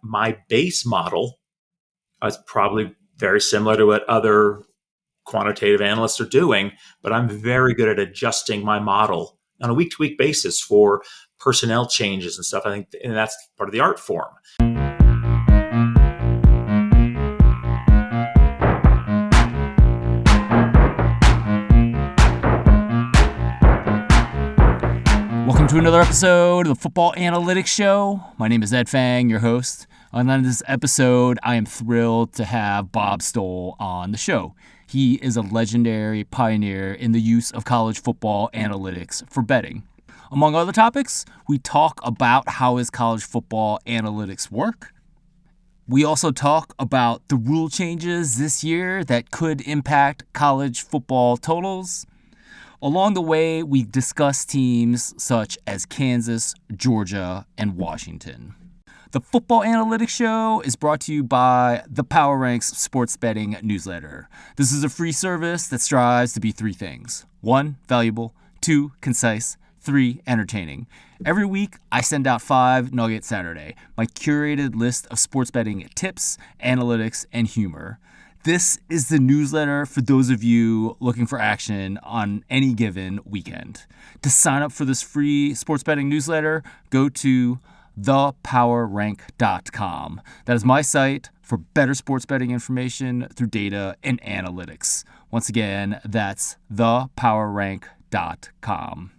my base model is probably very similar to what other quantitative analysts are doing, but I'm very good at adjusting my model on a week-to-week basis for personnel changes and stuff. I think, and that's part of the art form. Welcome to another episode of the Football Analytics Show. My name is Ed Fang, your host. On this episode, I am thrilled to have Bob Stoll on the show. He is a legendary pioneer in the use of college football analytics for betting. Among other topics, we talk about how his college football analytics work. We also talk about the rule changes this year that could impact college football totals. Along the way, we discuss teams such as Kansas, Georgia, and Washington. The Football Analytics Show is brought to you by the Power Ranks Sports Betting Newsletter. This is a free service that strives to be three things. 1, valuable. 2, concise. 3, entertaining. Every week, I send out 5 Nugget Saturday, my curated list of sports betting tips, analytics, and humor. This is the newsletter for those of you looking for action on any given weekend. To sign up for this free sports betting newsletter, go to thepowerrank.com. That is my site for better sports betting information through data and analytics. Once again, that's thepowerrank.com.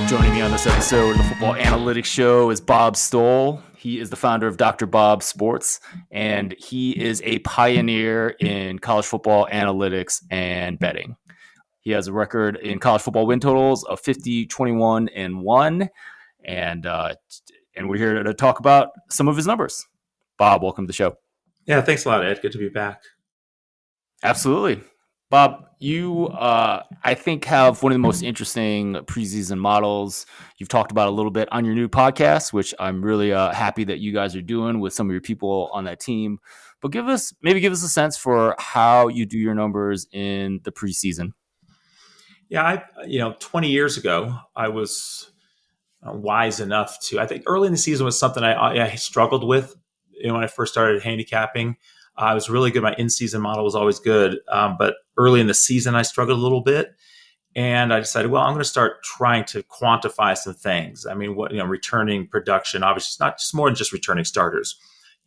Joining me on this episode of the Football Analytics Show is Bob Stoll. He is the founder of Dr. Bob Sports, and he is a pioneer in college football analytics and betting. He has a record in college football win totals of 50, 21, and 1, and we're here to talk about some of his numbers. Bob, welcome to the show. Yeah, thanks a lot, Ed. Good to be back. Absolutely. Bob, you, I think, have one of the most interesting preseason models. You've talked about a little bit on your new podcast, which I'm really happy that you guys are doing with some of your people on that team. But give us a sense for how you do your numbers in the preseason. Yeah, 20 years ago, I was wise enough to, I think early in the season was something I struggled with. When I first started handicapping, I was really good. My in-season model was always good. But early in the season, I struggled a little bit. And I decided, well, I'm going to start trying to quantify some things. I mean, returning production, obviously it's not just more than just returning starters.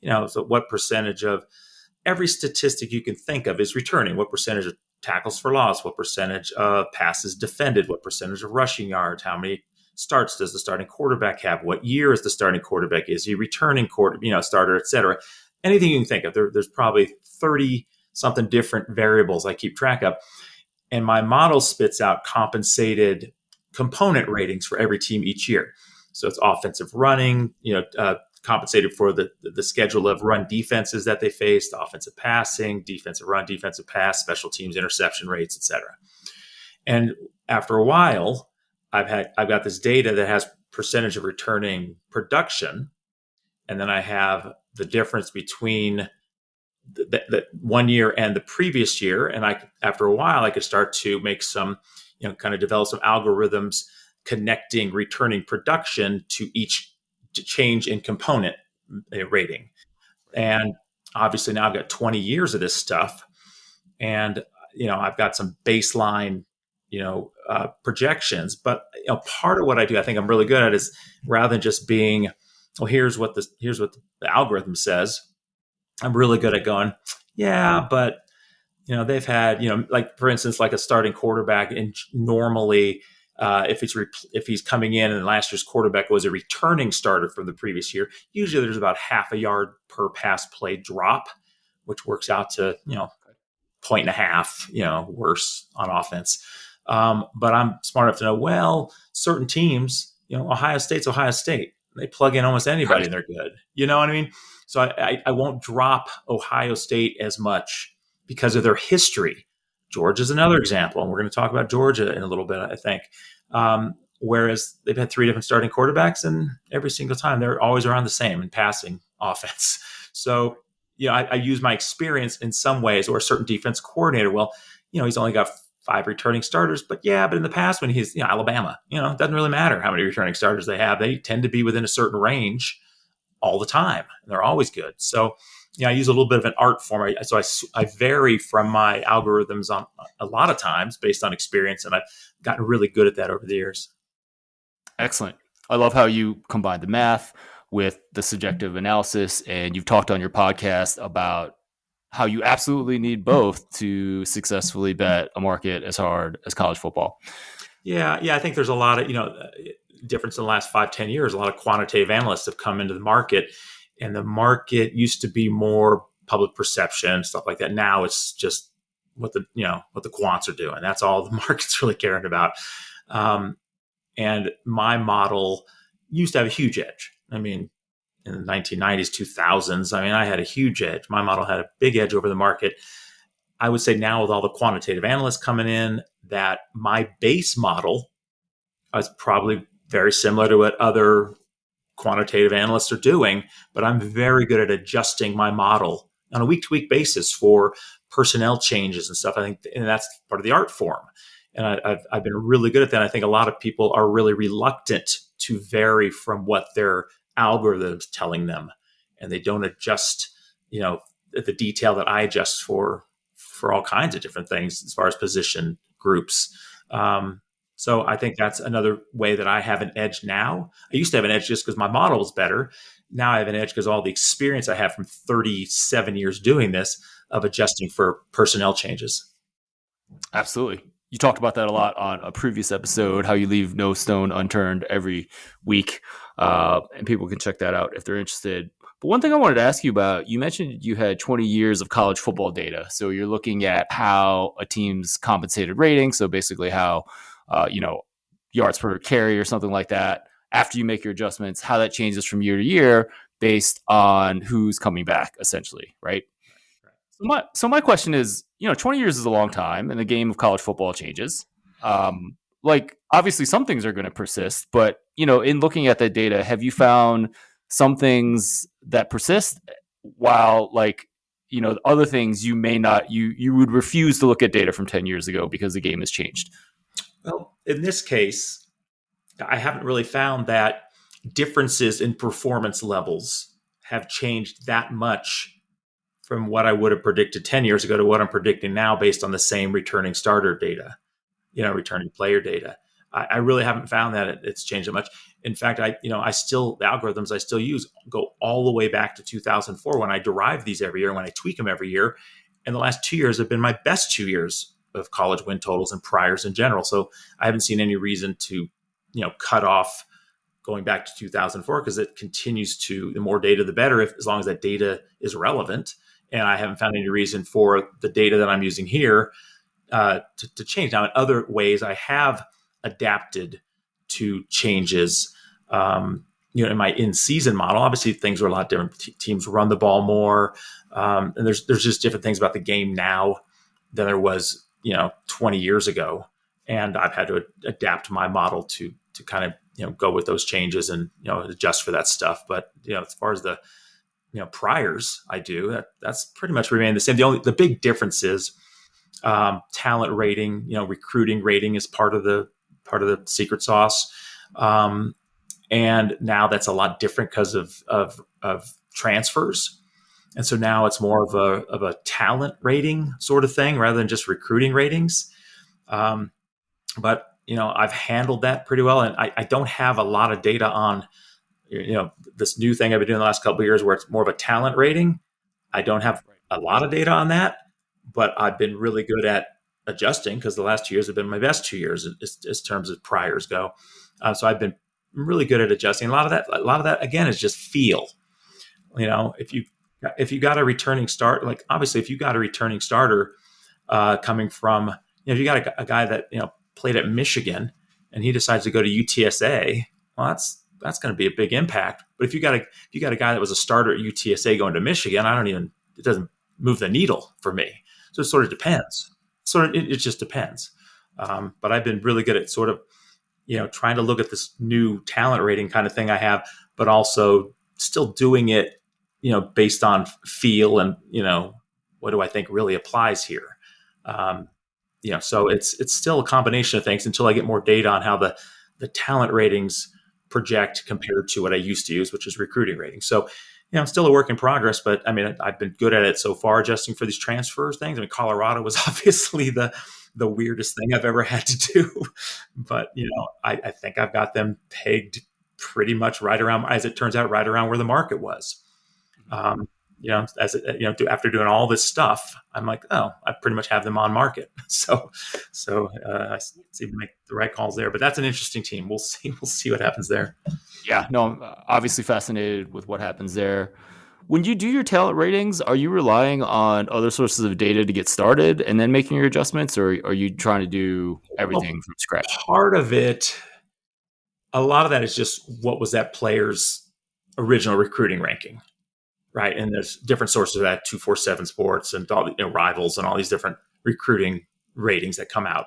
So what percentage of every statistic you can think of is returning? What percentage of tackles for loss? What percentage of passes defended? What percentage of rushing yards? How many starts does the starting quarterback have? What year is the starting quarterback? Is he returning starter, et cetera? Anything you can think of. There's probably 30 something different variables I keep track of. And my model spits out compensated component ratings for every team each year. So it's offensive running, compensated for the schedule of run defenses that they faced, offensive passing, defensive run, defensive pass, special teams, interception rates, et cetera. And after a while, I've got this data that has percentage of returning production. And then I have the difference between the 1 year and the previous year. And after a while, I could start to make some, kind of develop some algorithms connecting returning production to each change in component rating. And obviously now I've got 20 years of this stuff. And, I've got some baseline, projections. But part of what I do, I think I'm really good at is rather than just being, well, here's what the algorithm says. I'm really good at going, yeah, but they've had, like for instance, like a starting quarterback, and normally if he's coming in and last year's quarterback was a returning starter from the previous year, usually there's about half a yard per pass play drop, which works out to 1.5 worse on offense. But I'm smart enough to know, well, certain teams, Ohio State's Ohio State. They plug in almost anybody and they're good. You know what I mean? So I won't drop Ohio State as much because of their history. Georgia's another example, and we're going to talk about Georgia in a little bit, I think. Whereas they've had 3 different starting quarterbacks, and every single time they're always around the same in passing offense. So, I use my experience in some ways, or a certain defense coordinator. Well, he's only got 5 returning starters, but in the past when he's, Alabama, it doesn't really matter how many returning starters they have. They tend to be within a certain range all the time, and they're always good. So, I use a little bit of an art form. I vary from my algorithms on a lot of times based on experience, and I've gotten really good at that over the years. Excellent. I love how you combine the math with the subjective analysis, and you've talked on your podcast about how you absolutely need both to successfully bet a market as hard as college football. Yeah, I think there's a lot of difference in the last 5-10 years. A lot of quantitative analysts have come into the market, and the market used to be more public perception, stuff like that. Now it's just what the quants are doing. That's all the market's really caring about. And my model used to have a huge edge. I mean, in the 1990s, 2000s, I had a huge edge. My model had a big edge over the market. I would say now with all the quantitative analysts coming in, that my base model is probably very similar to what other quantitative analysts are doing, but I'm very good at adjusting my model on a week-to-week basis for personnel changes and stuff. I think, and that's part of the art form. And I've been really good at that. I think a lot of people are really reluctant to vary from what their algorithms telling them, and they don't adjust, the detail that I adjust for all kinds of different things as far as position groups. So I think that's another way that I have an edge now. I used to have an edge just because my model was better. Now I have an edge because all the experience I have from 37 years doing this of adjusting for personnel changes. Absolutely. You talked about that a lot on a previous episode, how you leave no stone unturned every week. And people can check that out if they're interested. But one thing I wanted to ask you about, you mentioned you had 20 years of college football data. So you're looking at how a team's compensated rating, so basically how, yards per carry or something like that, after you make your adjustments, how that changes from year to year based on who's coming back, essentially, right? So my question is, 20 years is a long time, and the game of college football changes. Obviously, some things are going to persist, but in looking at that data, have you found some things that persist, while other things you may not, you would refuse to look at data from 10 years ago because the game has changed? Well, in this case, I haven't really found that differences in performance levels have changed that much from what I would have predicted 10 years ago to what I'm predicting now based on the same returning starter data, returning player data. I really haven't found that it's changed that much. In fact, the algorithms I still use go all the way back to 2004 when I derive these every year, when I tweak them every year. And the last 2 years have been my best 2 years of college win totals and priors in general. So I haven't seen any reason to, cut off going back to 2004, because it continues to, the more data, the better, as long as that data is relevant. And I haven't found any reason for the data that I'm using here to change. Now, in other ways, I have adapted to changes. In my in-season model, obviously things are a lot different. Teams run the ball more, and there's just different things about the game now than there was 20 years ago. And I've had to adapt my model to kind of go with those changes and adjust for that stuff. But as far as the priors, that's pretty much remained the same. The big difference is talent rating. Recruiting rating is part of the secret sauce. And now that's a lot different because of transfers. And so now it's more of a talent rating sort of thing rather than just recruiting ratings. But I've handled that pretty well, and I don't have a lot of data on this new thing I've been doing the last couple of years where it's more of a talent rating. I don't have a lot of data on that, but I've been really good at adjusting because the last 2 years have been my best 2 years as terms of priors go. So I've been really good at adjusting. A lot of that again is just feel. If you got a returning start, like obviously if you got a returning starter coming from, if you got a guy that played at Michigan and he decides to go to UTSA, well, that's going to be a big impact. But if you got a guy that was a starter at UTSA going to Michigan, it doesn't move the needle for me. So it sort of depends. It just depends. But I've been really good at sort of, trying to look at this new talent rating kind of thing I have, but also still doing it based on feel and, what do I think really applies here? Um, so it's still a combination of things until I get more data on how the talent ratings project compared to what I used to use, which is recruiting ratings. So, I'm still a work in progress, but I mean, I've been good at it so far, adjusting for these transfers things. I mean, Colorado was obviously the weirdest thing I've ever had to do, but I think I've got them pegged pretty much right around, as it turns out, right around where the market was. Um, after doing all this stuff, I'm like, oh, I pretty much have them on market. I seem to make the right calls there. But that's an interesting team. We'll see. We'll see what happens there. Yeah, no, I'm obviously fascinated with what happens there. When you do your talent ratings, are you relying on other sources of data to get started and then making your adjustments, or are you trying to do everything from scratch? Part of it, a lot of that is just what was that player's original recruiting ranking, right? And there's different sources of that, 247 Sports and all Rivals and all these different recruiting ratings that come out.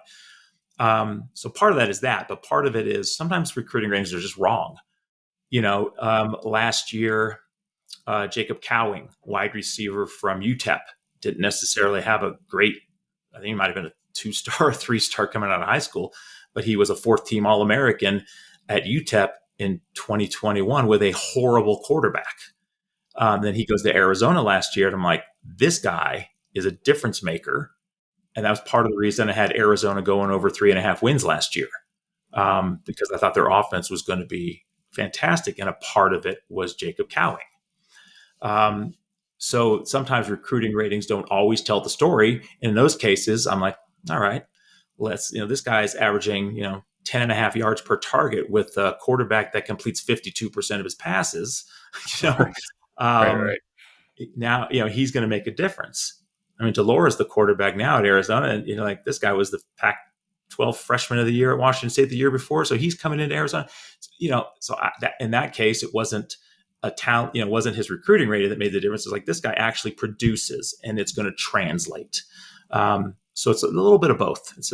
So part of that is that, but part of it is sometimes recruiting ratings are just wrong. Last year, Jacob Cowing, wide receiver from UTEP, didn't necessarily have a great, I think he might have been a 2-star or 3-star coming out of high school, but he was a 4th-team All-American at UTEP in 2021 with a horrible quarterback. Then he goes to Arizona last year, and I'm like, this guy is a difference maker. And that was part of the reason I had Arizona going over 3.5 wins last year, because I thought their offense was going to be fantastic. And a part of it was Jacob Cowing. So sometimes recruiting ratings don't always tell the story. And in those cases, I'm like, all right, this guy's averaging, 10.5 yards per target with a quarterback that completes 52% of his passes. Right. Now, he's going to make a difference. I mean, Delores, the quarterback now at Arizona, and this guy was the Pac-12 freshman of the year at Washington State the year before. So he's coming into Arizona, in that case, it wasn't a talent, it wasn't his recruiting rating that made the difference. It's like, this guy actually produces and it's going to translate. So it's a little bit of both. It's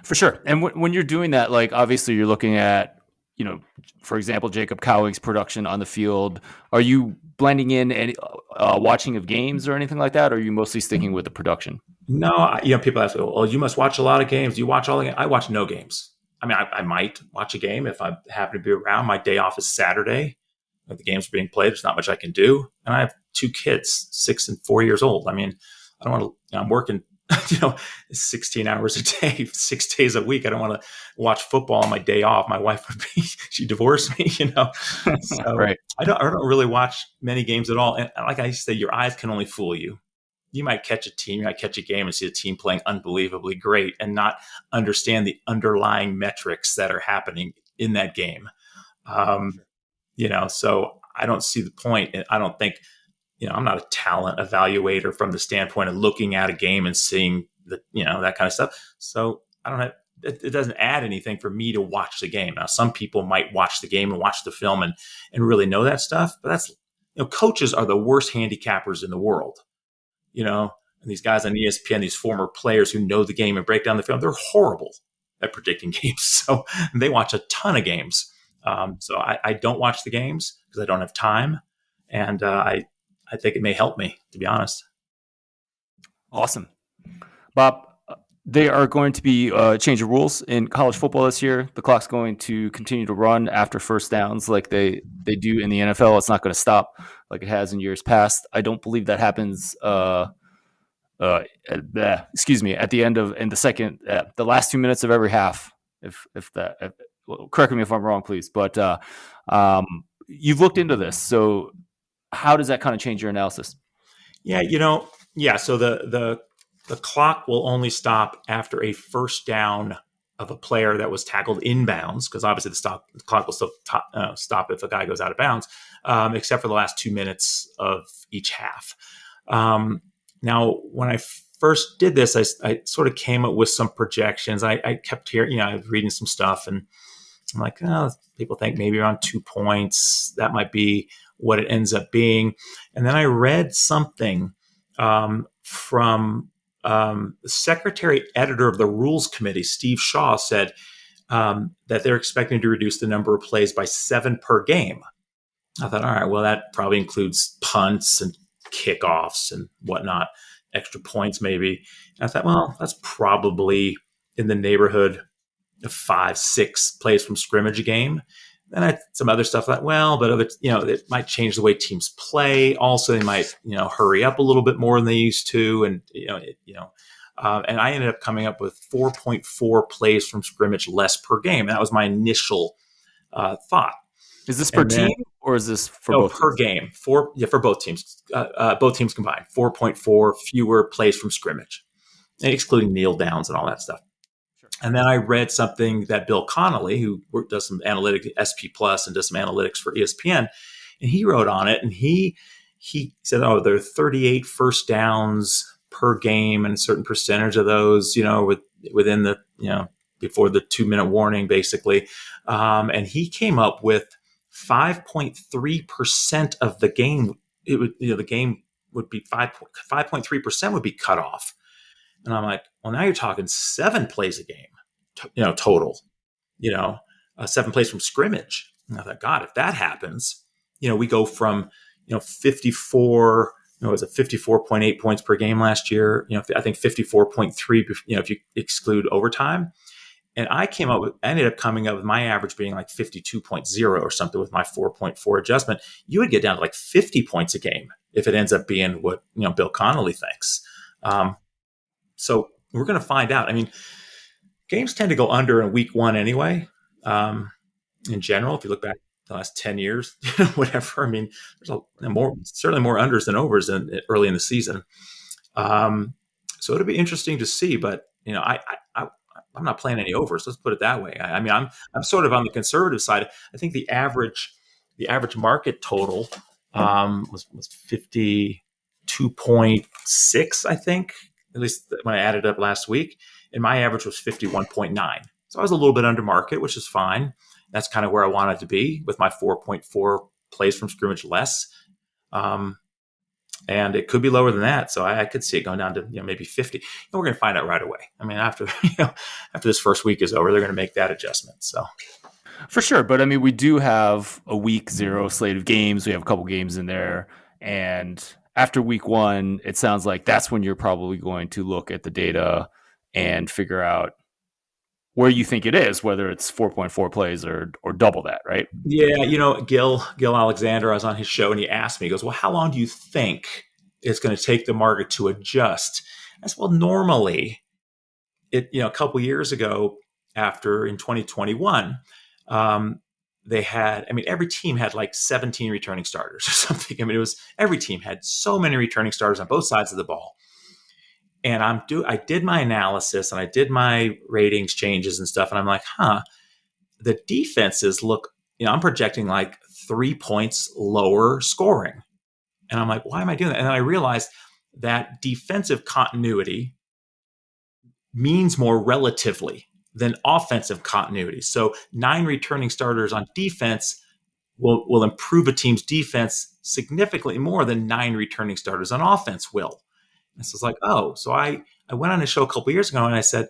For sure. And when you're doing that, like, obviously you're looking at, for example, Jacob Cowing's production on the field. Are you blending in any watching of games or anything like that? Or are you mostly sticking with the production? No, people ask me, well, you must watch a lot of games. Do you watch all the games? I watch no games. I mean, I might watch a game if I happen to be around. My day off is Saturday. If the games are being played, there's not much I can do. And I have 2 kids, 6 and 4 years old. I mean, I don't want to, I'm working 16 hours a day, 6 days a week. I don't want to watch football on my day off. My wife would be, she divorced me, So Right. I don't really watch many games at all. And like I say, your eyes can only fool you. You might catch a team, you might catch a game and see a team playing unbelievably great and not understand the underlying metrics that are happening in that game. So I don't see the point. I don't think, I'm not a talent evaluator from the standpoint of looking at a game and seeing that kind of stuff. So I don't have, it doesn't add anything for me to watch the game. Now, some people might watch the game and watch the film and really know that stuff, but that's, coaches are the worst handicappers in the world, and these guys on ESPN, these former players who know the game and break down the film, they're horrible at predicting games. So they watch a ton of games. So I don't watch the games because I don't have time. And I think it may help me, to be honest. Awesome. Bob, they are going to be change of rules in college football this year. The clock's going to continue to run after first downs like they do in the NFL. It's not going to stop like it has in years past. I don't believe that happens at the end of in the second the last 2 minutes of every half. Correct me if I'm wrong, please. But you've looked into this, so how does that kind of change your analysis? Yeah, so the clock will only stop after a first down of a player that was tackled inbounds, because obviously the clock will still stop if a guy goes out of bounds, except for the last 2 minutes of each half. Now, when I first did this, I sort of came up with some projections. I kept hearing, I was reading some stuff, and I'm like, people think maybe around 2 points. That might be what it ends up being. And then I read something from the secretary editor of the Rules Committee, Steve Shaw, said that they're expecting to reduce the number of plays by 7 per game. I thought, all right, well, that probably includes punts and kickoffs and whatnot, extra points maybe. And I thought, well, that's probably in the neighborhood of 5, 6 plays from scrimmage a game. Then I had some other stuff like, well, but other, it might change the way teams play. Also, they might, hurry up a little bit more than they used to, and and I ended up coming up with 4.4 plays from scrimmage less per game. And that was my initial thought. Is this per And then, team or is this for no, both per teams? game, for both teams combined, 4.4 fewer plays from scrimmage, excluding kneel downs and all that stuff. Sure. And then I read something that Bill Connolly, who does some analytics, SP Plus, and does some analytics for ESPN, and he wrote on it, and he said, "Oh, there are 38 first downs per game, and a certain percentage of those, within the, before the 2-minute warning, basically." And he came up with 5.3% of the game. It would, the game would be 5.3% would be cut off. And I'm like, well, now you're talking 7 plays a game, total, 7 plays from scrimmage. And I thought, God, if that happens, we go from, 54, it was a 54.8 points per game last year. I think 54.3, if you exclude overtime. And I ended up coming up with my average being like 52.0 or something with my 4.4 adjustment. You would get down to like 50 points a game if it ends up being what, Bill Connolly thinks. So we're going to find out. I mean, games tend to go under in week 1 anyway. In general, if you look back the last 10 years, whatever, I mean, there's certainly more unders than overs early in the season. So it'll be interesting to see, but I'm not playing any overs. Let's put it that way. I mean, I'm sort of on the conservative side. I think the average market total was 52.6, I think, at least when I added up last week, and my average was 51.9. So I was a little bit under market, which is fine. That's kind of where I wanted to be with my 4.4 plays from scrimmage less. And it could be lower than that. So I could see it going down to maybe 50. And we're going to find out right away. I mean, after this first week is over, they're going to make that adjustment. So for sure. But I mean, we do have a week 0 slate of games. We have a couple games in there. And after week 1, it sounds like that's when you're probably going to look at the data and figure out where you think it is, whether it's 4.4 plays or double that, right? Yeah, Gil Alexander, I was on his show and he asked me, he goes, well, how long do you think it's going to take the market to adjust? I said, well, normally, a couple years ago, in 2021, every team had like 17 returning starters or something. I mean, every team had so many returning starters on both sides of the ball. And I did my analysis and I did my ratings changes and stuff. And I'm like, the defenses look, I'm projecting like 3 points lower scoring. And I'm like, why am I doing that? And then I realized that defensive continuity means more relatively than offensive continuity. So 9 returning starters on defense will improve a team's defense significantly more than 9 returning starters on offense will. And so it's like, so I went on a show a couple of years ago and I said,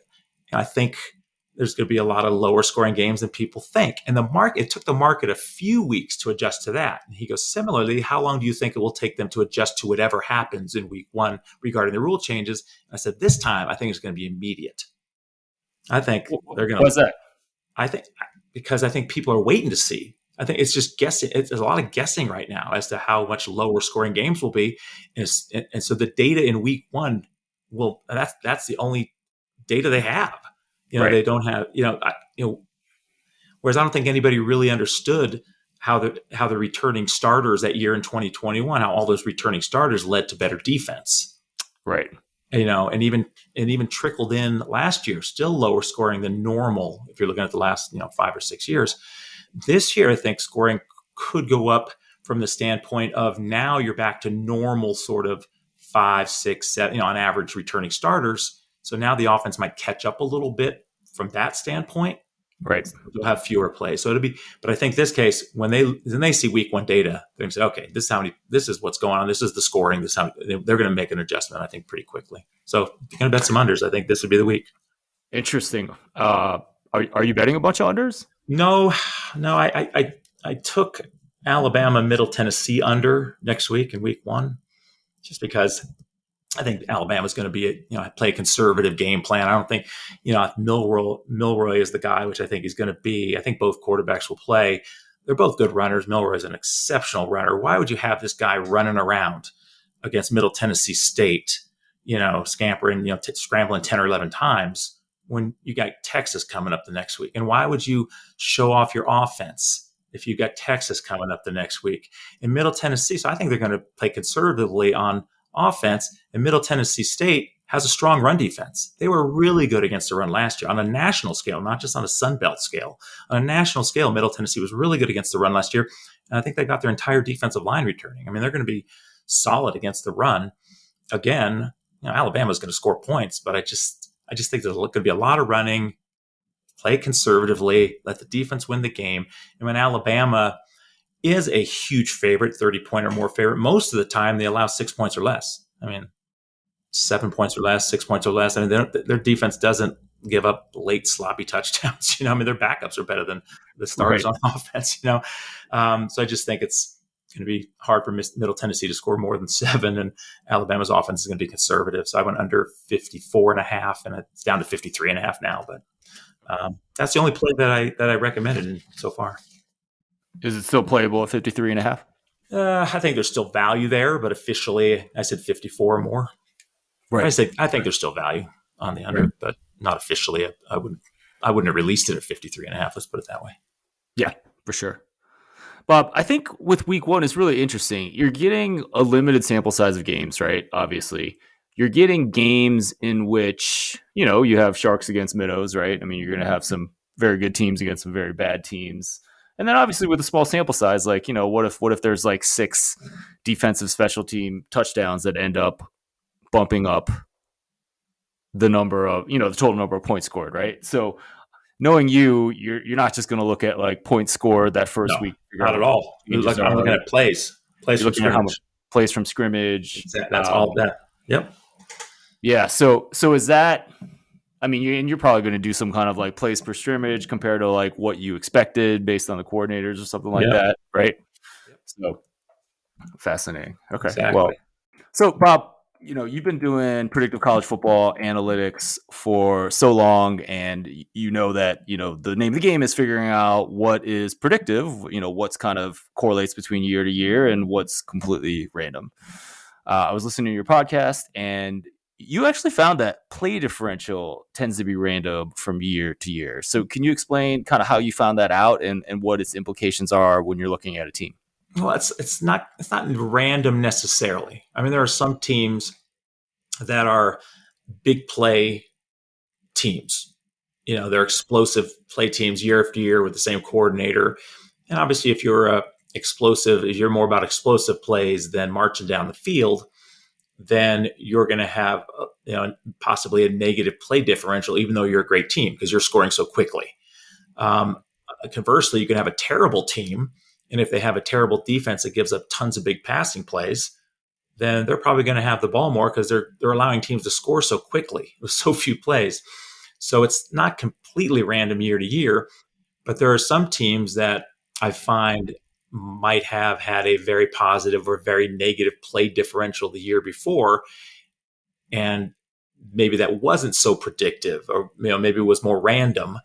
I think there's going to be a lot of lower scoring games than people think. And it took the market a few weeks to adjust to that. And he goes, similarly, how long do you think it will take them to adjust to whatever happens in week 1 regarding the rule changes? And I said, this time, I think it's going to be immediate. I think they're going to. What's that? Because I think people are waiting to see. I think it's just guessing. There's a lot of guessing right now as to how much lower scoring games will be. And so the data in week 1 that's the only data they have. Right. They don't have, whereas I don't think anybody really understood how the returning starters that year in 2021, how all those returning starters led to better defense. Right. And even trickled in last year, still lower scoring than normal. If you're looking at the last, 5 or 6 years. This year, I think scoring could go up from the standpoint of now you're back to normal sort of 5, 6, 7, on average returning starters. So now the offense might catch up a little bit from that standpoint. Right. You'll have fewer plays. So but I think this case, when they see week 1 data, they're going to say, okay, this is what's going on. This is the scoring. They're going to make an adjustment, I think, pretty quickly. So if you're going to bet some unders, I think this would be the week. Interesting. Are you betting a bunch of unders? No, I took Alabama, Middle Tennessee under next week in week 1, just because I think Alabama's going to be play a conservative game plan. I don't think if Milroy is the guy, which I think he's going to be. I think both quarterbacks will play. They're both good runners. Milroy is an exceptional runner. Why would you have this guy running around against Middle Tennessee State, scampering, scrambling 10 or 11 times when you got Texas coming up the next week? And why would you show off your offense if you got Texas coming up the next week in Middle Tennessee? So I think they're going to play conservatively on offense, and Middle Tennessee State has a strong run defense. They were really good against the run last year on a national scale, not just on a Sun Belt scale. On a national scale, Middle Tennessee was really good against the run last year, and I think they got their entire defensive line returning. I mean, they're going to be solid against the run. Again, Alabama's going to score points, but I just think there's going to be a lot of running. Play conservatively, let the defense win the game. And when Alabama is a huge favorite, 30-point or more favorite, most of the time they allow 6 points or less. I mean, 7 points or less, 6 points or less. I mean, their defense doesn't give up late sloppy touchdowns. I mean, their backups are better than the starters on offense. So I just think it's going to be hard for Middle Tennessee to score more than 7, and Alabama's offense is going to be conservative. So I went under 54.5, and it's down to 53.5 now. But that's the only play that I recommended so far. Is it still playable at 53.5? I think there's still value there, but officially I said 54 or more. Right. I think there's still value on the under, but not officially. I wouldn't have released it at 53.5. Let's put it that way. Yeah, for sure. Bob, I think with week 1, it's really interesting. You're getting a limited sample size of games, right? Obviously. You're getting games in which, you have Sharks against Minnows, right? I mean, you're going to have some very good teams against some very bad teams. And then obviously with a small sample size, like, what if there's like 6 defensive special team touchdowns that end up bumping up the number of, the total number of points scored, right? So knowing you're not just going to look at like points scored that first week. Not at all. I'm looking at plays from scrimmage. Plays from scrimmage. That's all that. Yep. Yeah. So is that, I mean, you're probably going to do some kind of like plays per scrimmage compared to like what you expected based on the coordinators or something like that, right? Yep. So fascinating. Okay. Exactly. Well, so Bob, you've been doing predictive college football analytics for so long, and that, the name of the game is figuring out what is predictive, what's kind of correlates between year to year and what's completely random. I was listening to your podcast, and you actually found that play differential tends to be random from year to year. So can you explain kind of how you found that out and what its implications are when you're looking at a team? Well, it's not random necessarily. I mean, there are some teams that are big play teams. They're explosive play teams year after year with the same coordinator. And obviously, if you're you're more about explosive plays than marching down the field, then you're going to have possibly a negative play differential, even though you're a great team because you're scoring so quickly. Conversely, you can have a terrible team, and if they have a terrible defense that gives up tons of big passing plays, then they're probably going to have the ball more because they're allowing teams to score so quickly with so few plays. So it's not completely random year to year, but there are some teams that I find might have had a very positive or very negative play differential the year before, and maybe that wasn't so predictive, or maybe it was more random.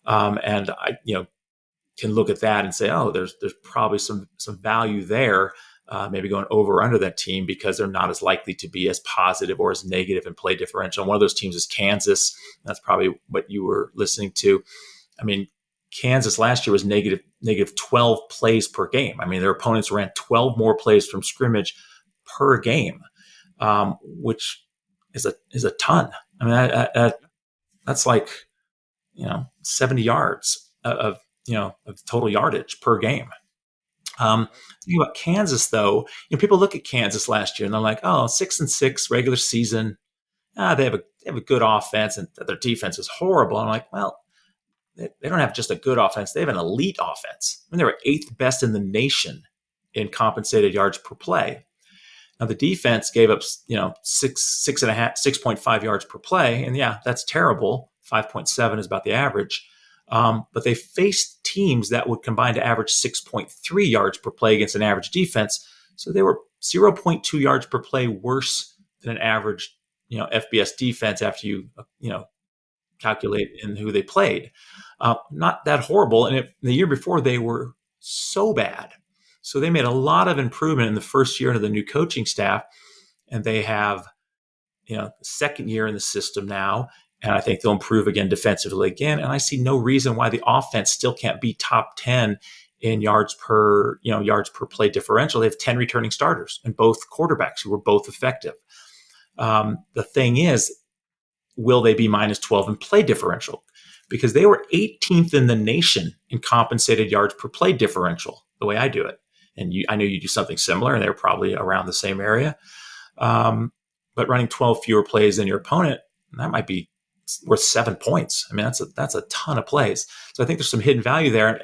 And I can look at that and say, oh, there's probably some value there, maybe going over or under that team because they're not as likely to be as positive or as negative in play differential. And one of those teams is Kansas. That's probably what you were listening to. I mean, Kansas last year was negative 12 plays per game. I mean, their opponents ran 12 more plays from scrimmage per game, which is a ton. I mean, that's like 70 yards of total yardage per game. Think about Kansas, though. People look at Kansas last year and they're like, oh, 6-6 regular season. They have a good offense, and their defense is horrible. I'm like, well, they don't have just a good offense. They have an elite offense. I mean, they were 8th best in the nation in compensated yards per play. Now the defense gave up, 6.5 yards per play. And yeah, that's terrible. 5.7 is about the average. But they faced teams that would combine to average 6.3 yards per play against an average defense. So they were 0.2 yards per play worse than an average, FBS defense after calculate in who they played. Not that horrible. And the year before, they were so bad. So they made a lot of improvement in the first year under the new coaching staff. And they have, the second year in the system now. And I think they'll improve again defensively again. And I see no reason why the offense still can't be top 10 in yards per play differential. They have 10 returning starters and both quarterbacks who were both effective. The thing is, will they be minus 12 in play differential? Because they were 18th in the nation in compensated yards per play differential, the way I do it. And I know you do something similar, and they're probably around the same area. But running 12 fewer plays than your opponent, that might be worth 7 points. I mean, that's a ton of plays. So I think there's some hidden value there.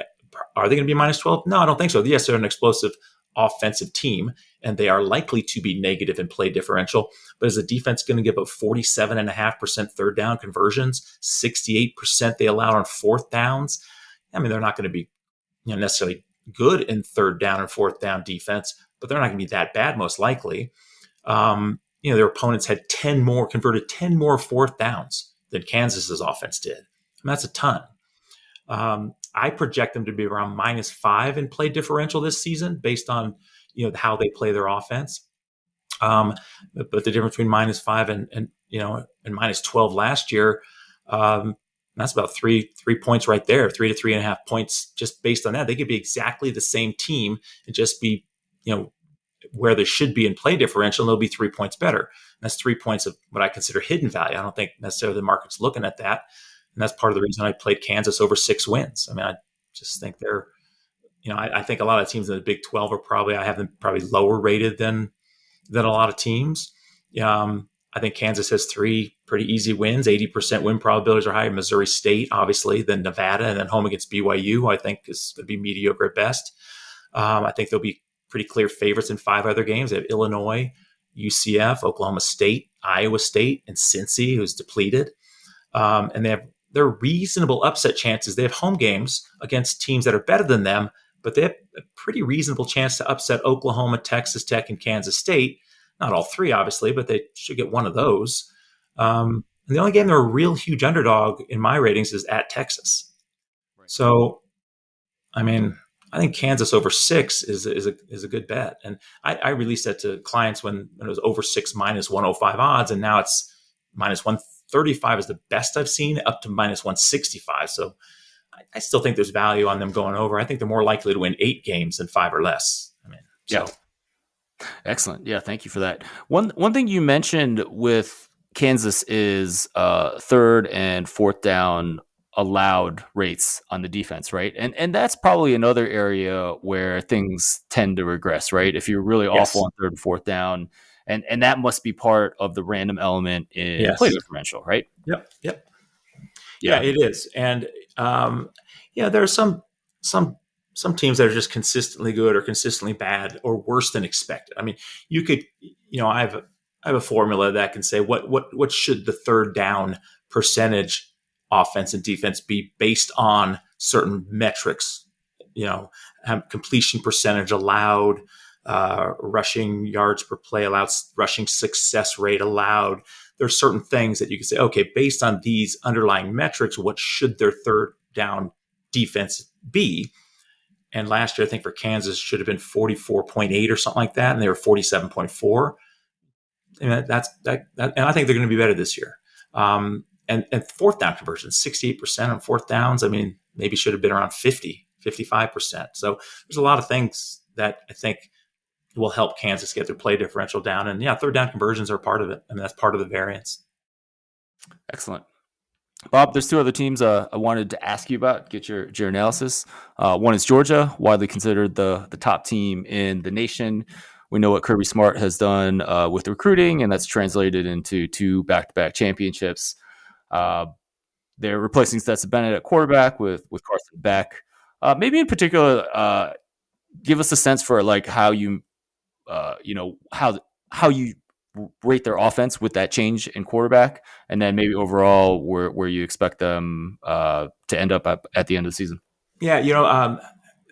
Are they going to be minus 12? No, I don't think so. Yes, they're an explosive offensive team, and they are likely to be negative in play differential. But is the defense going to give up 47.5% third down conversions, 68% they allowed on fourth downs? I mean, they're not going to be necessarily good in third down and fourth down defense, but they're not going to be that bad most likely. Their opponents had converted 10 more fourth downs than Kansas's offense did. And that's a ton. I project them to be around minus 5 in play differential this season based on, how they play their offense. But the difference between minus 5 and minus 12 last year, that's about three points right there, 3 to 3.5 points just based on that. They could be exactly the same team and just be, where they should be in play differential, and they'll be 3 points better. And that's 3 points of what I consider hidden value. I don't think necessarily the market's looking at that. And that's part of the reason I played Kansas over 6 wins. I mean, I just think they're, I think a lot of teams in the Big 12 I have them probably lower rated than a lot of teams. I think Kansas has 3 pretty easy wins. 80% win probabilities are higher. Missouri State, obviously, then Nevada, and then home against BYU, I think is going to be mediocre at best. I think they'll be pretty clear favorites in 5 other games. They have Illinois, UCF, Oklahoma State, Iowa State, and Cincy, who's depleted. And they have their reasonable upset chances. They have home games against teams that are better than them, but they have a pretty reasonable chance to upset Oklahoma, Texas Tech, and Kansas State. Not all 3, obviously, but they should get one of those. And the only game they're a real huge underdog in my ratings is at Texas. Right. So, I mean, I think Kansas over 6 is a good bet. And I released that to clients when it was over 6 minus 105 odds, and now it's minus 135 is the best I've seen, up to minus 165. So I still think there's value on them going over. I think they're more likely to win 8 games than 5 or less. Yeah. Excellent. Yeah, thank you for that. One thing you mentioned with Kansas is third and fourth down allowed rates on the defense, right? And that's probably another area where things tend to regress, right? If you're really awful on third and fourth down, and that must be part of the random element in play differential, right? Yep. Yeah, it is. And there are some teams that are just consistently good or consistently bad or worse than expected. I mean, you could, I have a formula that can say what should the third down percentage offense and defense be based on certain metrics, completion percentage allowed, rushing yards per play allowed, rushing success rate allowed. There are certain things that you can say, okay, based on these underlying metrics, what should their third down defense be? And last year, I think for Kansas should have been 44.8 or something like that, and they were 47.4. And and I think they're going to be better this year. And fourth down conversions, 68% on fourth downs. I mean, maybe should have been around 55%. So there's a lot of things that I think will help Kansas get their play differential down. And third down conversions are part of it. I mean, that's part of the variance. Excellent. Bob, there's 2 other teams I wanted to ask you about, get your analysis. One is Georgia, widely considered the top team in the nation. We know what Kirby Smart has done with recruiting, and that's translated into 2 back-to-back championships. They're replacing Stetson Bennett at quarterback with Carson Beck. Maybe in particular, give us a sense for like how you, how you rate their offense with that change in quarterback, and then maybe overall where you expect them to end up at the end of the season. Yeah,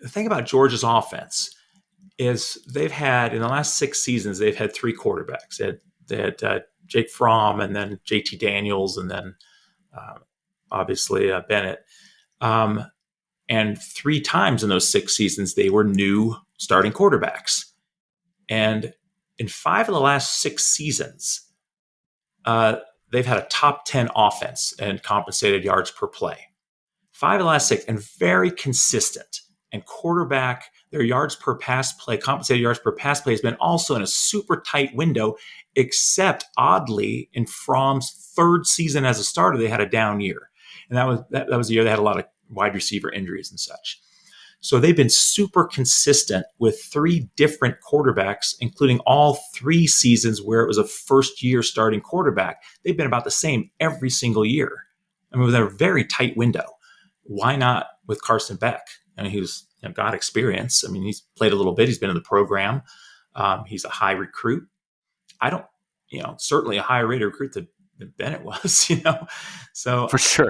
the thing about Georgia's offense is they've had in the last 6 seasons they've had three quarterbacks. They had Jake Fromm and then JT Daniels and then uh, obviously Bennett. And three times in those 6 seasons they were new starting quarterbacks. And in 5 of the last 6 seasons, uh, they've had a top 10 offense and compensated yards per play. 5 of the last 6, and very consistent. And quarterback, their yards per pass play, compensated yards per pass play, has been also in a super tight window, except oddly, in Fromm's third season as a starter, they had a down year. And that was the year they had a lot of wide receiver injuries and such. So they've been super consistent with three different quarterbacks, including all 3 seasons where it was a first year starting quarterback. They've been about the same every single year. I mean, within a very tight window. Why not with Carson Beck? I mean, he's got experience. I mean, he's played a little bit. He's been in the program. He's a high recruit. I don't, certainly a higher rated recruit than Bennett was, So For sure.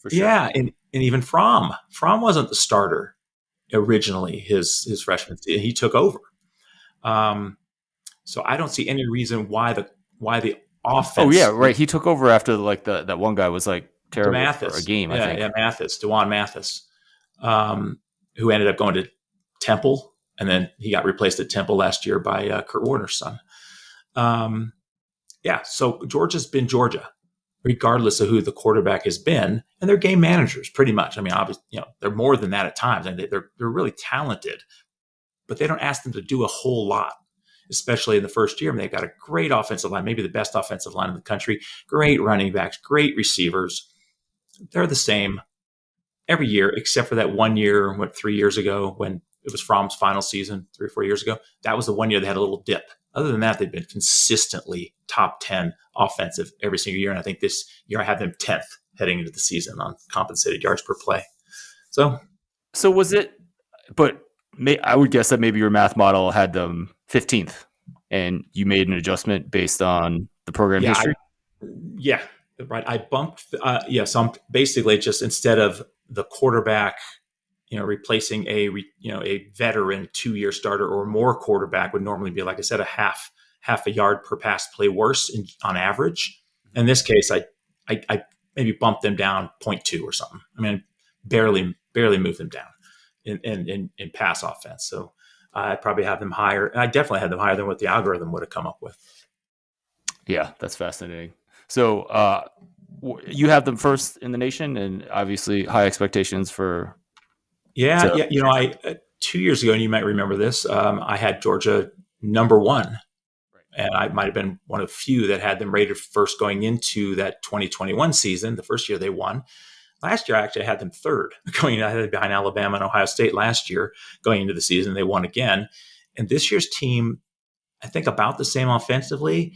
yeah, and even Fromm wasn't the starter originally. His freshman season, he took over. So I don't see any reason why the offense. Oh yeah, right. He took over after that one guy was like terrible Mathis. for a game. Yeah, I think. yeah, Dewan Mathis, who ended up going to Temple, and then he got replaced at Temple last year by Kurt Warner's son. Yeah, so Georgia's been Georgia, regardless of who the quarterback has been, and they're game managers pretty much. I mean, obviously, they're more than that at times, and they're really talented, but they don't ask them to do a whole lot, especially in the first year. I mean, they've got a great offensive line, maybe the best offensive line in the country, great running backs, great receivers. They're the same every year, except for that 1 year, 3 years ago, when it was Fromm's final season, 3 or 4 years ago. That was the 1 year they had a little dip. Other than that, they've been consistently top 10 offensive every single year. And I think this year I have them 10th heading into the season on compensated yards per play. So was it, but I would guess that maybe your math model had them 15th and you made an adjustment based on the program history. Yeah, right. I bumped. So I'm basically just, instead of the quarterback, replacing a veteran 2-year starter or more quarterback would normally be, like I said, a half a yard per pass play worse on average. In this case, I maybe bumped them down 0.2 or something. I mean, barely moved them down in pass offense. So I probably have them higher. And I definitely had them higher than what the algorithm would have come up with. Yeah, that's fascinating. So you have them first in the nation, and obviously high expectations for. Yeah. 2 years ago, and you might remember this, I had Georgia number 1. And I might have been one of few that had them rated first going into that 2021 season, the first year they won. Last year, I actually had them third, I had them behind Alabama and Ohio State last year going into the season. They won again. And this year's team, I think, about the same offensively.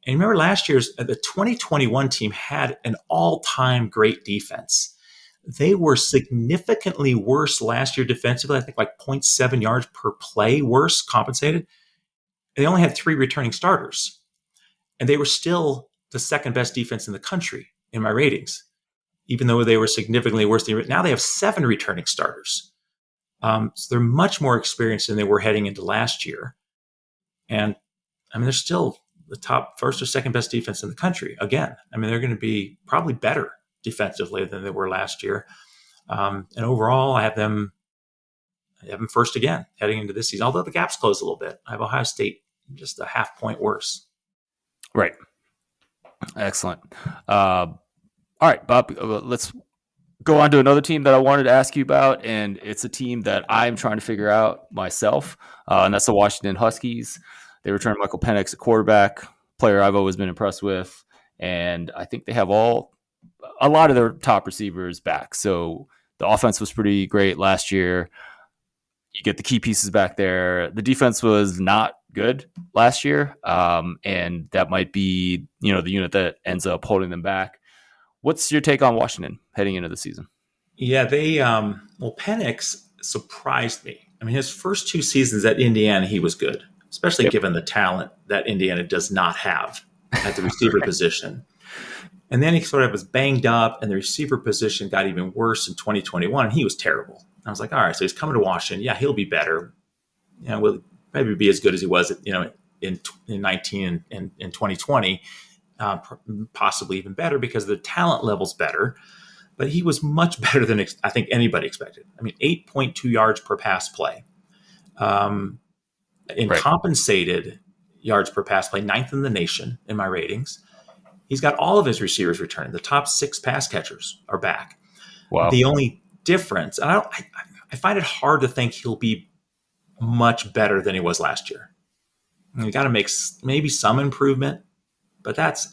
And remember, last year's the 2021 team had an all-time great defense. They were significantly worse last year defensively, I think like 0.7 yards per play worse compensated. And they only had 3 returning starters. And they were still the second best defense in the country in my ratings, even though they were significantly worse. Now they have 7 returning starters. So they're much more experienced than they were heading into last year. And I mean, they're still the top first or second best defense in the country. Again, I mean, they're going to be probably better defensively than they were last year. And overall, I have them first again heading into this season, although the gap's closed a little bit. I have Ohio State just a half point worse. Right. Excellent. All right, Bob, let's go on to another team that I wanted to ask you about, and it's a team that I'm trying to figure out myself, and that's the Washington Huskies. They returned Michael Penix, a quarterback, player I've always been impressed with, and I think they have a lot of their top receivers back. So the offense was pretty great last year. You get the key pieces back there. The defense was not good last year, and that might be the unit that ends up holding them back. What's your take on Washington heading into the season? Yeah, Penix surprised me. I mean, his first 2 seasons at Indiana, he was good. especially Yep. given the talent that Indiana does not have at the receiver position. And then he sort of was banged up, and the receiver position got even worse in 2021, and he was terrible. I was like, all right, so he's coming to Washington. Yeah, he'll be better. Will maybe be as good as he was, in 19 and in 2020, possibly even better because the talent level's better. But he was much better than I think anybody expected. I mean, 8.2 yards per pass play. In Right. compensated yards per pass play, ninth in the nation in my ratings. He's got all of his receivers returning. The top 6 pass catchers are back. Wow. The only difference, and I find it hard to think he'll be much better than he was last year. You got to make maybe some improvement, but that's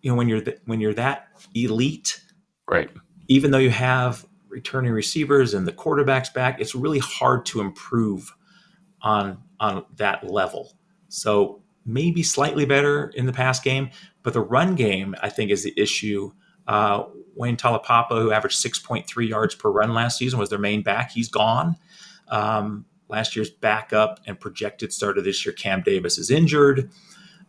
when you're that elite, Right. even though you have returning receivers and the quarterback's back, it's really hard to improve on that level. So maybe slightly better in the pass game, but the run game, I think, is the issue. Wayne Talapapa, who averaged 6.3 yards per run last season, was their main back. He's gone. Last year's backup and projected starter this year, Cam Davis, is injured.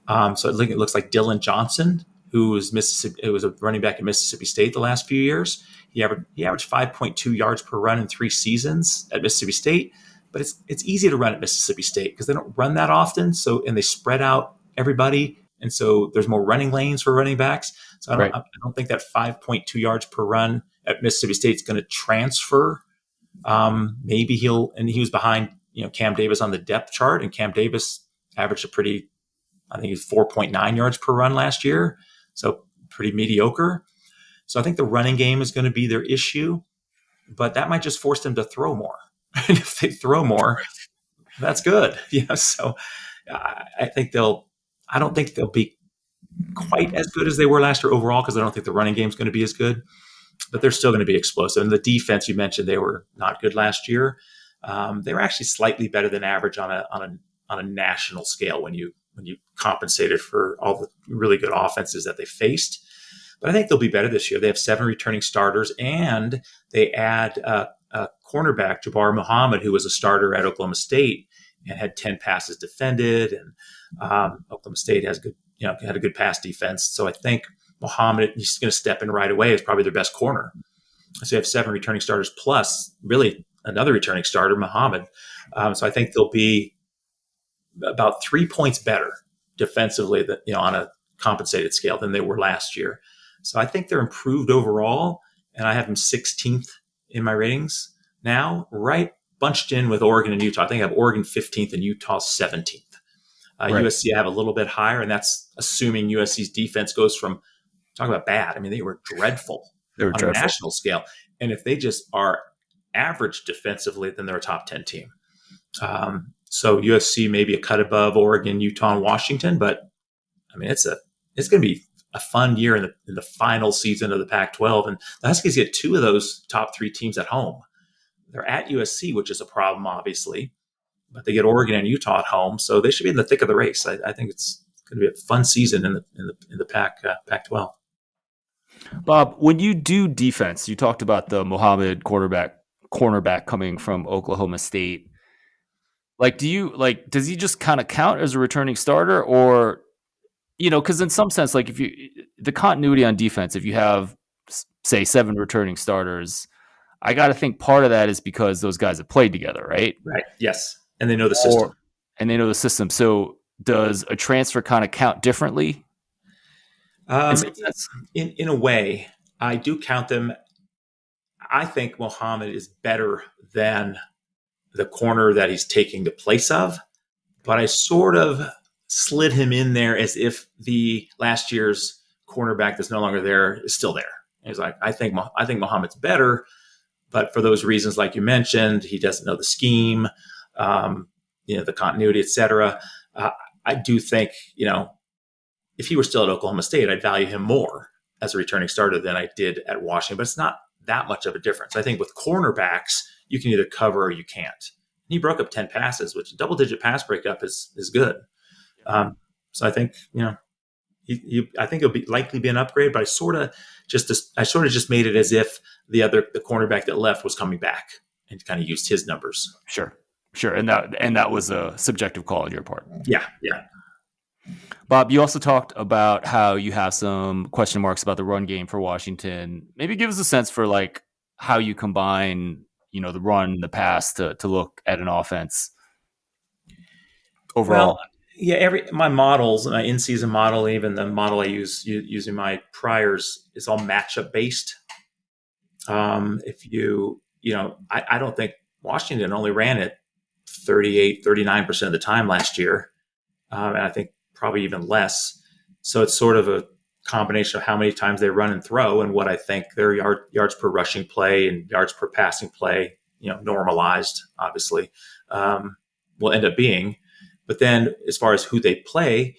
So it looks like Dylan Johnson, who was a running back at Mississippi State the last few years. He averaged 5.2 yards per run in 3 seasons at Mississippi State. But it's easy to run at Mississippi State because they don't run that often. And they spread out everybody, and so there's more running lanes for running backs. So I don't think that 5.2 yards per run at Mississippi State is going to transfer. Maybe he was behind Cam Davis on the depth chart, and Cam Davis averaged I think he's 4.9 yards per run last year, so pretty mediocre. So I think the running game is going to be their issue, but that might just force them to throw more. And if they throw more, that's good. So I don't think they'll be quite as good as they were last year overall, because I don't think the running game is going to be as good, but they're still going to be explosive. And the defense, you mentioned, they were not good last year. They were actually slightly better than average on a national scale when you compensated for all the really good offenses that they faced. But I think they'll be better this year. They have 7 returning starters, and they add cornerback Jabbar Muhammad, who was a starter at Oklahoma State and had 10 passes defended. And Oklahoma State had a good pass defense. So I think Muhammad, he's going to step in right away, is probably their best corner. So you have 7 returning starters plus really another returning starter, Muhammad. So I think they'll be about 3 points better defensively on a compensated scale than they were last year. So I think they're improved overall, and I have them 16th in my ratings now, right bunched in with Oregon and Utah. I think I have Oregon 15th and Utah 17th. Right. USC I have a little bit higher, and that's assuming USC's defense goes from, talk about bad, I mean, they were dreadful on a national scale. And if they just are average defensively, then they're a top 10 team. So USC maybe a cut above Oregon, Utah, and Washington, but I mean, it's going to be a fun year in the final season of the Pac-12, and the Huskies get 2 of those top 3 teams at home. They're at USC, which is a problem, obviously, but they get Oregon and Utah at home, so they should be in the thick of the race. I think it's going to be a fun season in the Pac-12. Bob, when you do defense, you talked about the Muhammad cornerback coming from Oklahoma State. Does he just kind of count as a returning starter, or because in some sense, like the continuity on defense, if you have say 7 returning starters, I got to think part of that is because those guys have played together, right? Right. Yes, and they know the system. So does a transfer kind of count differently? In a way, I do count them. I think Muhammad is better than the corner that he's taking the place of, but I sort of slid him in there as if the last year's cornerback that's no longer there is still there. He's like, I think Muhammad's better, but for those reasons, like you mentioned, he doesn't know the scheme, the continuity, etc. I do think, if he were still at Oklahoma State, I'd value him more as a returning starter than I did at Washington, but it's not that much of a difference. I think with cornerbacks, you can either cover or you can't. He broke up 10 passes, which double-digit pass breakup is good. So I think, I think it'll likely be an upgrade, but I sort of just made it as if the cornerback that left was coming back and kind of used his numbers. Sure. Sure, and that was a subjective call on your part. Yeah, yeah. Bob, you also talked about how you have some question marks about the run game for Washington. Maybe give us a sense for like how you combine, the run, the pass to look at an offense Well, overall. yeah. My models, my in-season model, even the model I use using my priors, is all matchup based. If I don't think Washington only ran it 38, 39% of the time last year. And I think probably even less. So it's sort of a combination of how many times they run and throw and what I think their yards per rushing play and yards per passing play, normalized, obviously, will end up being. But then as far as who they play,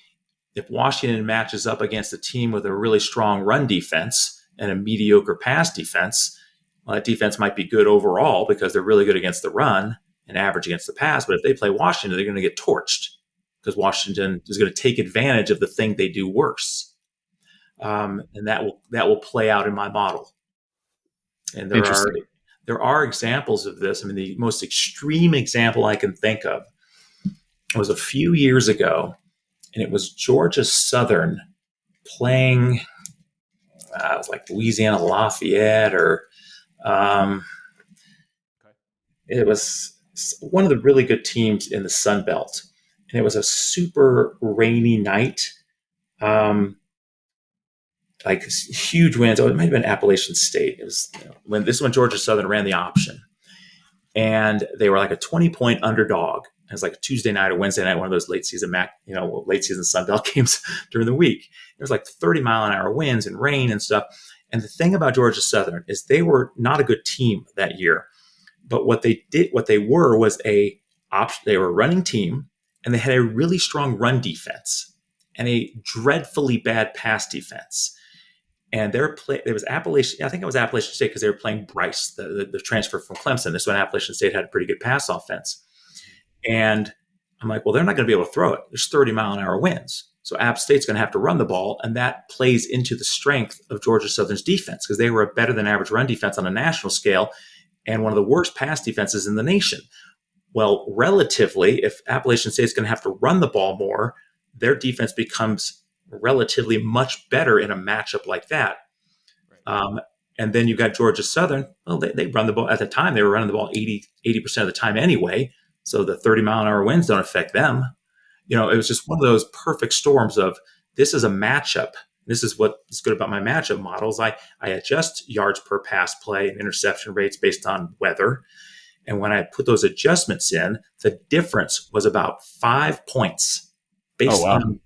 if Washington matches up against a team with a really strong run defense and a mediocre pass defense, well, that defense might be good overall because they're really good against the run and average against the pass. But if they play Washington, they're going to get torched because Washington is going to take advantage of the thing they do worse, and that will play out in my model. And Interesting. there are examples of this. I mean, the most extreme example I can think of was a few years ago, and it was Georgia Southern playing. It was like Louisiana Lafayette, or it was one of the really good teams in the Sun Belt, and it was a super rainy night. Like huge winds. Oh, it might have been Appalachian State. It was when Georgia Southern ran the option, and they were like a 20-point underdog. It was like a Tuesday night or Wednesday night, one of those late season Sun Belt games during the week. It was like 30-mile-an-hour winds and rain and stuff. And the thing about Georgia Southern is they were not a good team that year. But what they were was they were a running team, and they had a really strong run defense and a dreadfully bad pass defense. And it was Appalachian. I think it was Appalachian State because they were playing Bryce, the transfer from Clemson. This one, Appalachian State had a pretty good pass offense. And I'm like, well, they're not going to be able to throw it. There's 30-mile-an-hour winds. So App State's going to have to run the ball. And that plays into the strength of Georgia Southern's defense because they were a better than average run defense on a national scale and one of the worst pass defenses in the nation. Well, relatively, if Appalachian State's going to have to run the ball more, their defense becomes relatively much better in a matchup like that. And then you got Georgia Southern. Well, they run the ball at the time. They were running the ball 80% of the time anyway. So the 30-mile-an-hour winds don't affect them. It was just one of those perfect storms of this is a matchup. This is what's good about my matchup models. I adjust yards per pass play and interception rates based on weather. And when I put those adjustments in, the difference was about 5 points based on.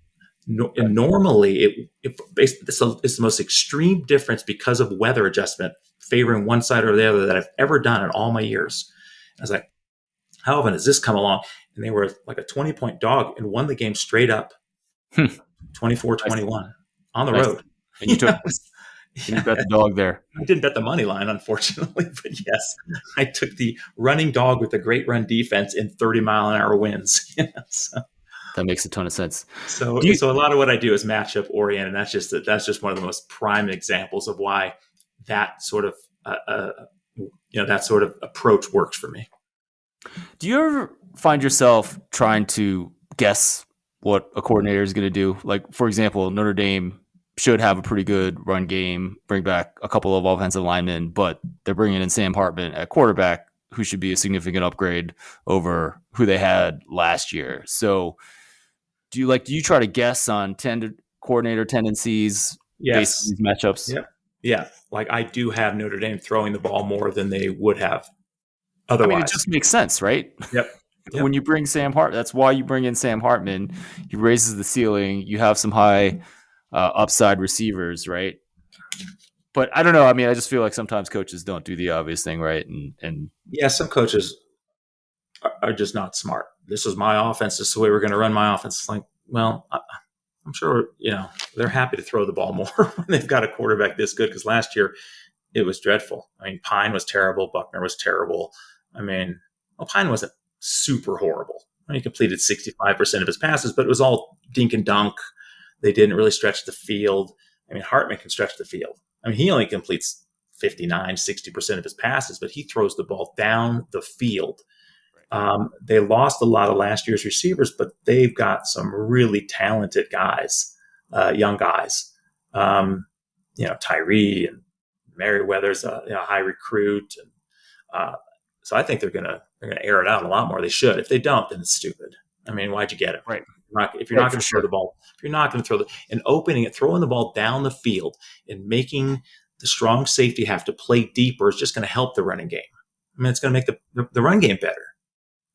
And normally, it's the most extreme difference because of weather adjustment favoring one side or the other that I've ever done in all my years. I was like, how often does this come along? And they were like a 20-point dog and won the game straight up, 24-21 on the road. And you bet the dog there. I didn't bet the money line, unfortunately, but yes, I took the running dog with the great run defense in 30-mile-an-hour winds. So. That makes a ton of sense. So a lot of what I do is matchup oriented. That's just one of the most prime examples of why that sort of approach works for me. Do you ever find yourself trying to guess what a coordinator is going to do? Like, for example, Notre Dame should have a pretty good run game, bring back a couple of offensive linemen, but they're bringing in Sam Hartman at quarterback, who should be a significant upgrade over who they had last year. So do you try to guess on coordinator tendencies based on these matchups? Yep. Yeah. Like I do have Notre Dame throwing the ball more than they would have otherwise. I mean, it just makes sense, right? Yep. When you bring Sam Hartman, that's why you bring in Sam Hartman. He raises the ceiling. You have some high upside receivers, right? But I don't know. I mean, I just feel like sometimes coaches don't do the obvious thing, right? And yeah, some coaches are just not smart. This is my offense. This is the way we're going to run my offense. It's like, well, I'm sure, they're happy to throw the ball more when they've got a quarterback this good. Because last year it was dreadful. I mean, Pine was terrible. Buckner was terrible. I mean, Pine wasn't super horrible. He completed 65% of his passes, but it was all dink and dunk. They didn't really stretch the field. I mean, Hartman can stretch the field. I mean, he only completes 59, 60% of his passes, but he throws the ball down the field. They lost a lot of last year's receivers, but they've got some really talented guys, young guys. Tyree and Merriweather's a high recruit, and so I think they're gonna air it out a lot more. They should. If they don't, then it's stupid. I mean, why'd you get him? Right. If you're Right, not for going to throw sure. the ball, if you're not going to throw and opening it, throwing the ball down the field and making the strong safety have to play deeper is just going to help the running game. I mean, it's going to make the run game better.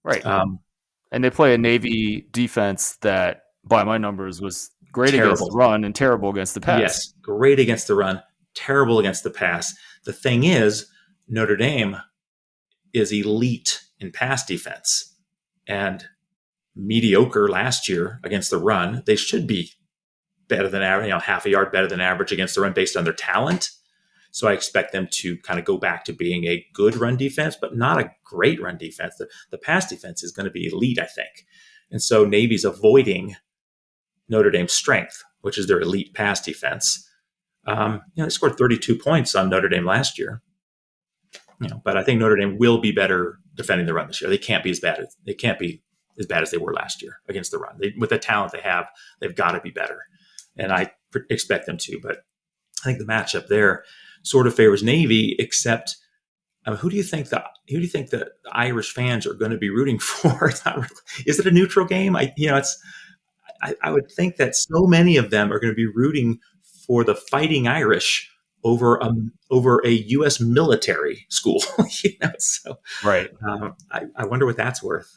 Right. And they play a Navy defense that, by my numbers, was great against the Terrible. run and terrible against the pass. Yes, great against the run, terrible against the pass. The thing is, Notre Dame is elite in pass defense and mediocre last year against the run. They should be better than average, half a yard better than average against the run based on their talent. So I expect them to kind of go back to being a good run defense, but not a great run defense. The pass defense is going to be elite, I think. And so Navy's avoiding Notre Dame's strength, which is their elite pass defense. They scored 32 points on Notre Dame last year. But I think Notre Dame will be better defending the run this year. They can't be as bad as they were last year against the run. With the talent they have, they've got to be better, and I expect them to. But I think the matchup there sort of favors Navy. Except, who do you think the Irish fans are going to be rooting for? Is it a neutral game? I would think that so many of them are going to be rooting for the Fighting Irish over a U.S. military school. So Right. I wonder what that's worth.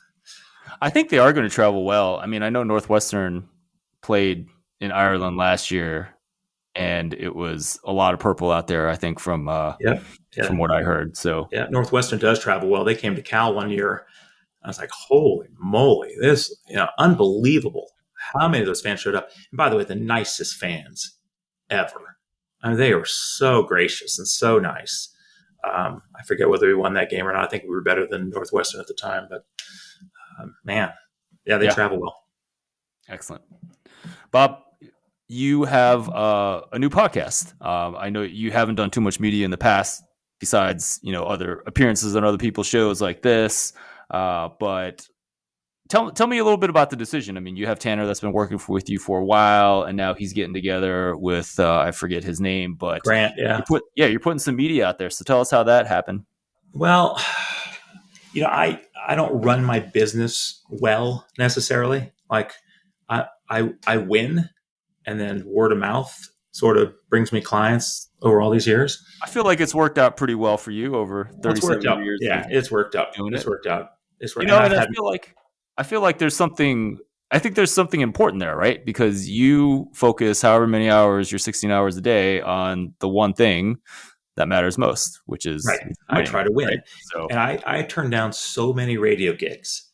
I think they are going to travel well. I mean, I know Northwestern played in Ireland last year, and it was a lot of purple out there, I think, from from what I heard. So yeah, Northwestern does travel well. They came to Cal one year. I was like, holy moly, this, unbelievable. How many of those fans showed up? And by the way, the nicest fans ever. I mean, they were so gracious and so nice. I forget whether we won that game or not. I think we were better than Northwestern at the time, but they travel well. Excellent. Bob, you have a new podcast. I know you haven't done too much media in the past besides, other appearances on other people's shows like this. But tell me a little bit about the decision. I mean, you have Tanner that's been working with you for a while, and now he's getting together with I forget his name, but Grant. Yeah. You're putting some media out there. So tell us how that happened. Well, I don't run my business well necessarily. Like I win, and then word of mouth sort of brings me clients over all these years. I feel like it's worked out pretty well for you over 37 years. Yeah, it's worked out. It's worked out. I feel like there's something. I think there's something important there, right? Because you focus however many hours, your 16 hours a day, on the one thing that matters most, which is right. Winning, I try to win. Right? So, and I turn down so many radio gigs.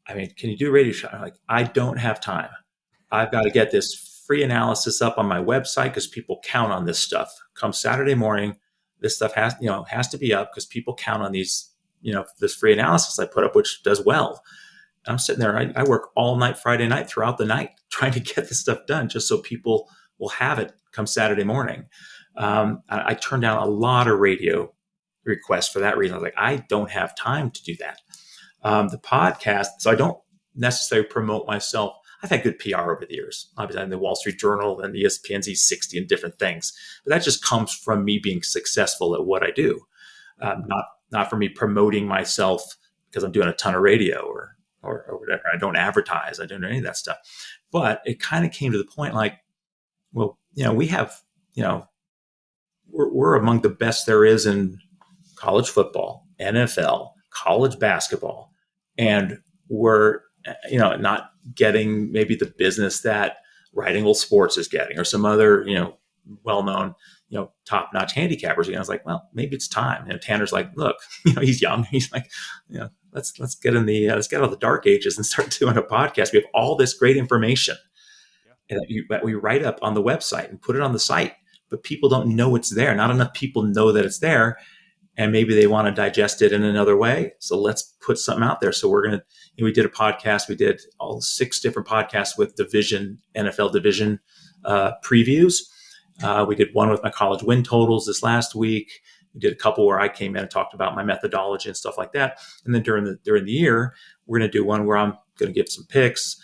I mean, can you do a radio show? I'm like, I don't have time. I've got to get this free analysis up on my website because people count on this stuff. Come Saturday morning, this stuff has to be up because people count on these, this free analysis I put up, which does well. And I'm sitting there, I work all night Friday night throughout the night trying to get this stuff done just so people will have it come Saturday morning. I turned down a lot of radio requests for that reason. I was like, I don't have time to do that. The podcast, so I don't necessarily promote myself. I've had good PR over the years. Obviously, in the Wall Street Journal and the ESPN Z60 and different things. But that just comes from me being successful at what I do, not for me promoting myself because I'm doing a ton of radio or whatever. I don't advertise. I don't do any of that stuff. But it kind of came to the point like, well, we have, we're among the best there is in college football, NFL, college basketball, and we're not getting maybe the business that Writing Will Sports is getting or some other well-known top-notch handicappers. I was like, well, maybe it's time. Tanner's like, look, he's young. He's like, let's get in let's get out of the dark ages and start doing a podcast. We have all this great information that we write up on the website and put it on the site, but people don't know it's there. Not enough people know that it's there. And maybe they want to digest it in another way. So let's put something out there. So we did a podcast. We did all 6 different podcasts with NFL division previews. We did one with my college win totals this last week. We did a couple where I came in and talked about my methodology and stuff like that. And then during the year, we're going to do one where I'm going to give some picks.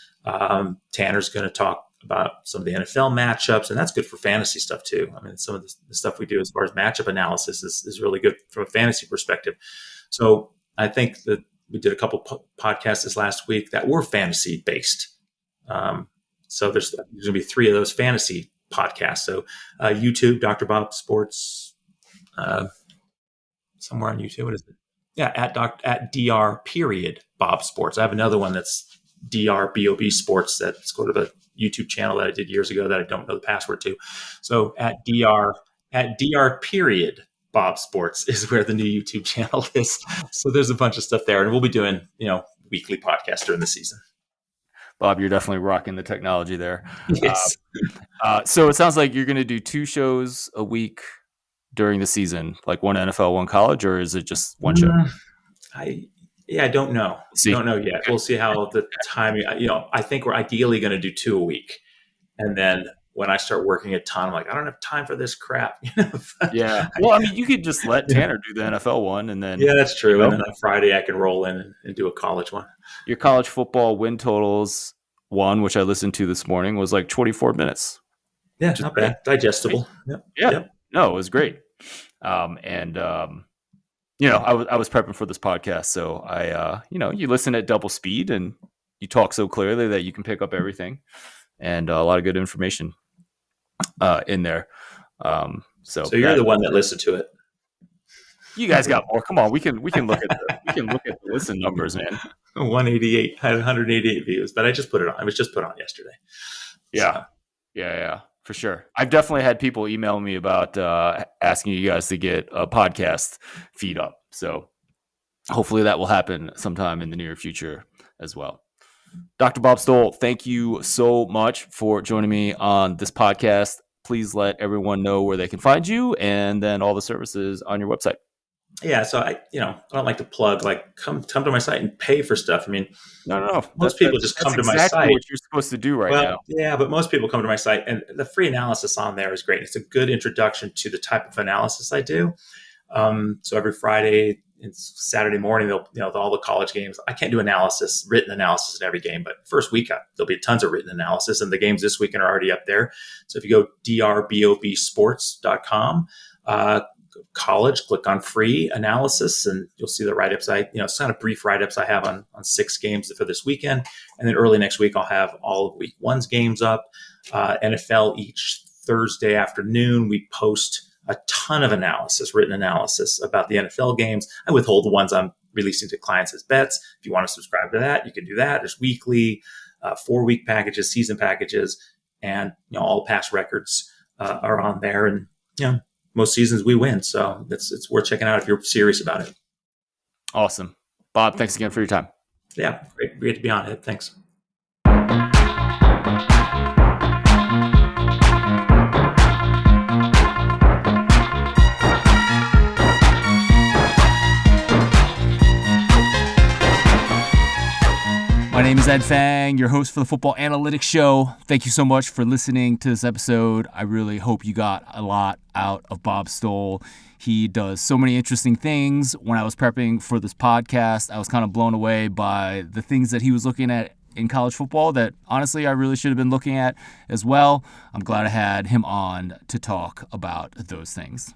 Tanner's going to talk about some of the NFL matchups, and that's good for fantasy stuff too. I mean, some of the stuff we do as far as matchup analysis is really good from a fantasy perspective. So I think that we did a couple podcasts this last week that were fantasy based. So there's going to be 3 of those fantasy podcasts. So YouTube, Dr. Bob Sports, somewhere on YouTube. What is it? Yeah, at Dr. Bob Sports. I have another one that's Dr. Bob Sports. That's go to the YouTube channel that I did years ago that I don't know the password to. So at Dr. Bob Sports is where the new YouTube channel is. So there's a bunch of stuff there, and we'll be doing weekly podcasts during the season. Bob, you're definitely rocking the technology there. Yes. So it sounds like you're going to do 2 shows a week during the season, like one NFL, one college, or is it just one show? I don't know. Don't know yet. We'll see how the timing. I think we're ideally going to do 2 a week, and then when I start working a ton, I'm like, I don't have time for this crap. Yeah. Well, I mean, you could just let Tanner do the NFL one, and then that's true. And then on Friday, I can roll in and do a college one. Your college football win totals one, which I listened to this morning, was like 24 minutes. Yeah, not bad. Digestible. Yep. No, it was great. I was prepping for this podcast, so I, you listen at double speed and you talk so clearly that you can pick up everything, and a lot of good information in there. So you're the one that listened to it. You guys got more. Come on, we can look at the listen numbers, man. 188 had 188 views, but I just put it on. It was just put on yesterday. Yeah. Yeah, for sure. I've definitely had people email me about asking you guys to get a podcast feed up. So hopefully that will happen sometime in the near future as well. Dr. Bob Stoll, thank you so much for joining me on this podcast. Please let everyone know where they can find you and then all the services on your website. Yeah, so I don't like to plug, like come to my site and pay for stuff. I mean, no. Most people just come to my site. What you're supposed to do now. Yeah, but most people come to my site, and the free analysis on there is great. It's a good introduction to the type of analysis I do. So every Friday and Saturday morning, all the college games. I can't do written analysis in every game, but first week there'll be tons of written analysis, and the games this weekend are already up there. So if you go drbobsports.com. College, click on free analysis, and you'll see the write-ups. It's kind of brief write-ups I have on 6 games for this weekend. And then early next week, I'll have all of week 1's games up. NFL each Thursday afternoon, we post a ton of written analysis about the NFL games. I withhold the ones I'm releasing to clients as bets. If you want to subscribe to that, you can do that. There's weekly, 4-week packages, season packages, and all past records are on there. And most seasons we win. So it's worth checking out if you're serious about it. Awesome. Bob, thanks again for your time. Yeah, great to be on it. Thanks. My name is Ed Fang, your host for the Football Analytics Show. Thank you so much for listening to this episode. I really hope you got a lot out of Bob Stoll. He does so many interesting things. When I was prepping for this podcast, I was kind of blown away by the things that he was looking at in college football that honestly I really should have been looking at as well. I'm glad I had him on to talk about those things.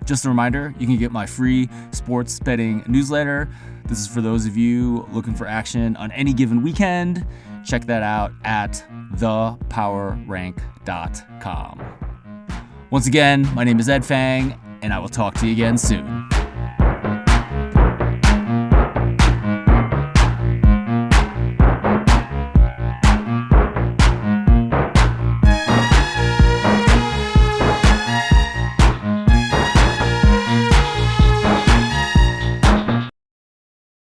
Just a reminder, you can get my free sports betting newsletter. This is for those of you looking for action on any given weekend. Check that out at thepowerrank.com. Once again, my name is Ed Fang, and I will talk to you again soon.